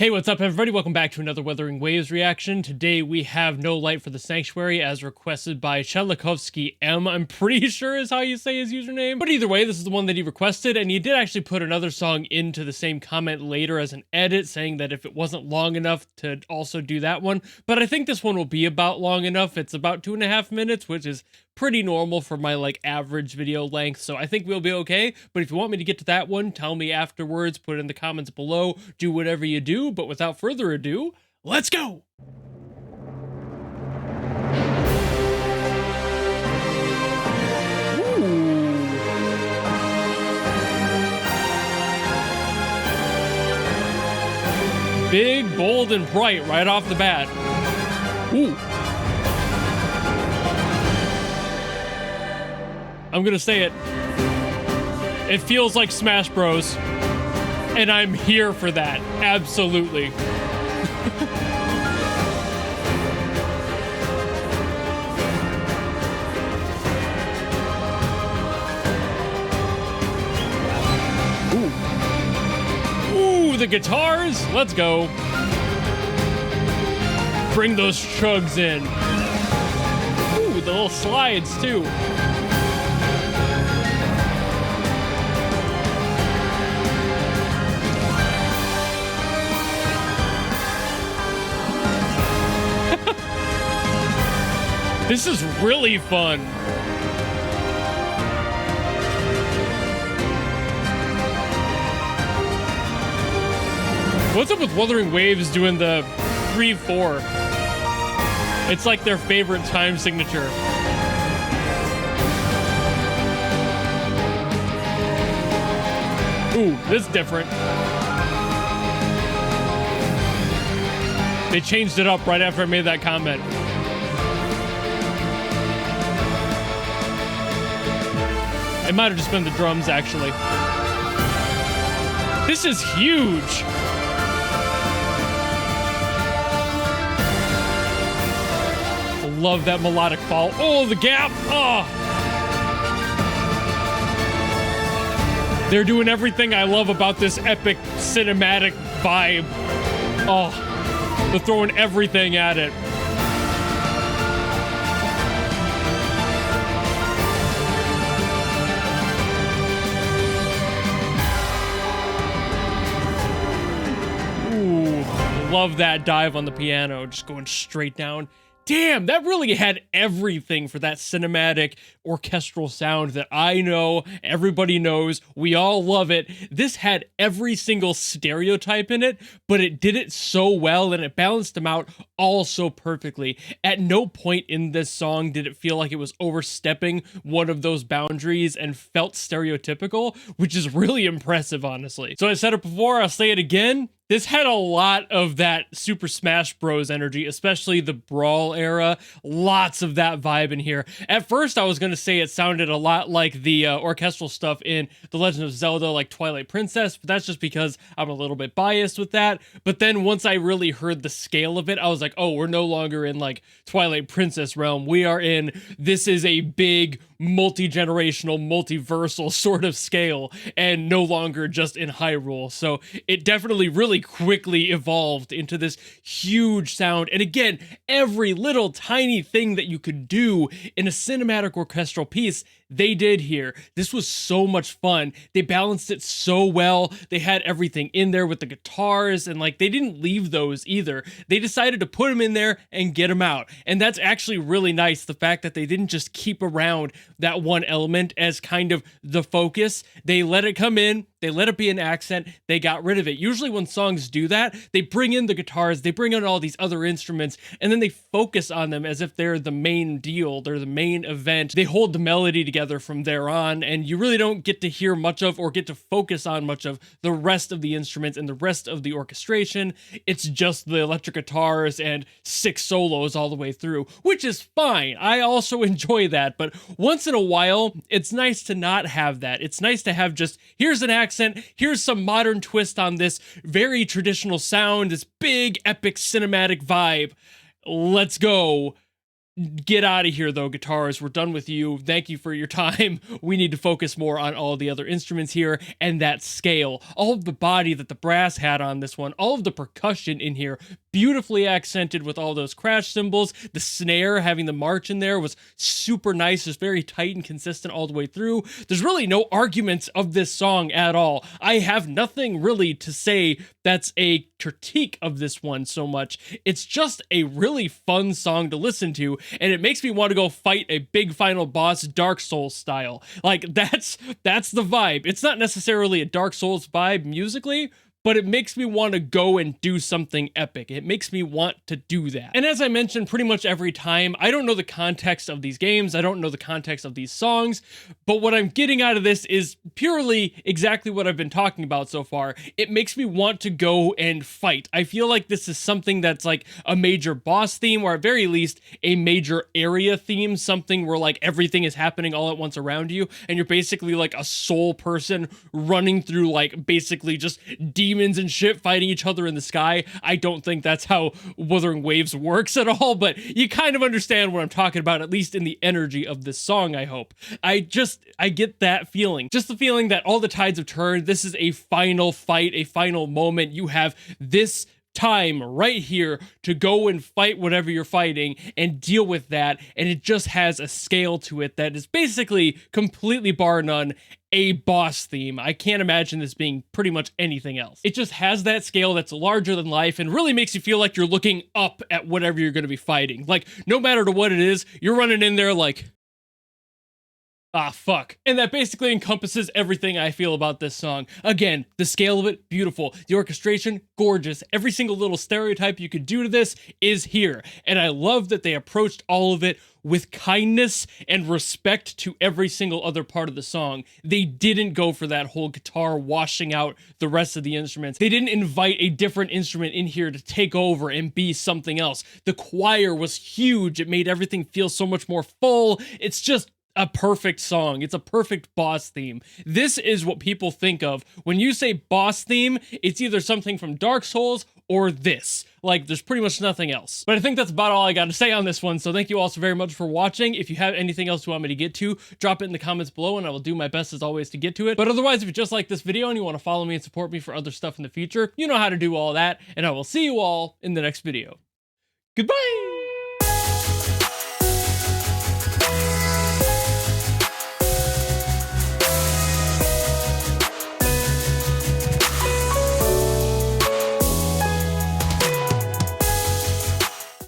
Hey, what's up, everybody? Welcome back to another Wuthering Waves reaction. Today we have No Light for the Sanctuary as requested by Chelikovsky M. I'm pretty sure is how you say his username. But either way, this is the one that he requested, and he did actually put another song into the same comment later as an edit, saying that if it wasn't long enough to also do that one. But I think this one will be about long enough. It's about 2.5 minutes, which is pretty normal for my average video length, so I think we'll be okay. But if you want me to get to that one, tell me afterwards, put it in the comments below, do whatever you do. But without further ado, let's go. Ooh. Big, bold, and bright right off the bat. Ooh. I'm gonna say it. It feels like Smash Bros. And I'm here for that. Absolutely. Ooh. Ooh, the guitars. Let's go. Bring those chugs in. Ooh, the little slides too. This is really fun. What's up with Wuthering Waves doing the 3-4? It's like their favorite time signature. Ooh, this is different. They changed it up right after I made that comment. It might have just been the drums, actually. This is huge. I love that melodic fall. Oh, the gap. Oh. They're doing everything I love about this epic cinematic vibe. Oh, they're throwing everything at it. Love that dive on the piano, just going straight down. Damn, that really had everything for that cinematic orchestral sound that I know, everybody knows, we all love it. This had every single stereotype in it, but it did it so well and it balanced them out all so perfectly. At no point in this song did it feel like it was overstepping one of those boundaries and felt stereotypical, which is really impressive, honestly. So I said it before, I'll say it again. This had a lot of that Super Smash Bros. Energy, especially the Brawl era. Lots of that vibe in here. At first, I was going to say it sounded a lot like the orchestral stuff in The Legend of Zelda, like Twilight Princess, but that's just because I'm a little bit biased with that. But then once I really heard the scale of it, I was like, oh, we're no longer in like Twilight Princess realm. We are in, this is a big, multi-generational, multiversal sort of scale, and no longer just in Hyrule. So it definitely really quickly evolved into this huge sound. And again, every little tiny thing that you could do in a cinematic orchestral piece, they did here. This was so much fun. They balanced it so well. They had everything in there with the guitars, and like they didn't leave those either. They decided to put them in there and get them out. And that's actually really nice, the fact that they didn't just keep around that one element as kind of the focus. They let it come in, they let it be an accent, they got rid of it. Usually when songs do that, they bring in the guitars, they bring in all these other instruments, and then they focus on them as if they're the main deal, they're the main event. They hold the melody together from there on, and you really don't get to hear much of or get to focus on much of the rest of the instruments and the rest of the orchestration. It's just the electric guitars and 6 solos all the way through, which is fine. I also enjoy that, but once in a while, it's nice to not have that. It's nice to have just, here's an accent, here's some modern twist on this very traditional sound, this big, epic, cinematic vibe. Let's go. Get out of here, though, guitars. We're done with you. Thank you for your time. We need to focus more on all the other instruments here and that scale. All of the body that the brass had on this one, all of the percussion in here, beautifully accented with all those crash cymbals. The snare, having the march in there, was super nice. It's very tight and consistent all the way through. There's really no arguments of this song at all. I have nothing really to say that's a critique of this one so much. It's just a really fun song to listen to, and it makes me want to go fight a big final boss Dark Souls style. Like, that's the vibe. It's not necessarily a Dark Souls vibe musically, but it makes me want to go and do something epic. It makes me want to do that. And as I mentioned pretty much every time, I don't know the context of these games, I don't know the context of these songs, but what I'm getting out of this is purely exactly what I've been talking about so far. It makes me want to go and fight. I feel like this is something that's like a major boss theme, or at very least a major area theme, something where like everything is happening all at once around you, and you're basically like a soul person running through like basically just demons and shit fighting each other in the sky. I don't think that's how Wuthering Waves works at all, but you kind of understand what I'm talking about, at least in the energy of this song, I hope. I get that feeling. Just the feeling that all the tides have turned. This is a final fight, a final moment. You have this time right here to go and fight whatever you're fighting and deal with that, and it just has a scale to it that is basically completely bar none a boss theme. I can't imagine this being pretty much anything else. It just has that scale that's larger than life and really makes you feel like you're looking up at whatever you're going to be fighting. Like, no matter what it is, you're running in there like, ah, fuck. And that basically encompasses everything I feel about this song. Again, the scale of it, beautiful. The orchestration, gorgeous. Every single little stereotype you could do to this is here. And I love that they approached all of it with kindness and respect to every single other part of the song. They didn't go for that whole guitar washing out the rest of the instruments. They didn't invite a different instrument in here to take over and be something else. The choir was huge. It made everything feel so much more full. It's just a perfect song. It's a perfect boss theme. This is what people think of when you say boss theme. It's either something from Dark Souls or this. Like, there's pretty much nothing else. But I think that's about all I got to say on this one, so thank you all so very much for watching. If you have anything else you want me to get to, drop it in the comments below, and I will do my best as always to get to it. But otherwise, if you just like this video and you want to follow me and support me for other stuff in the future, you know how to do all that, and I will see you all in the next video. Goodbye!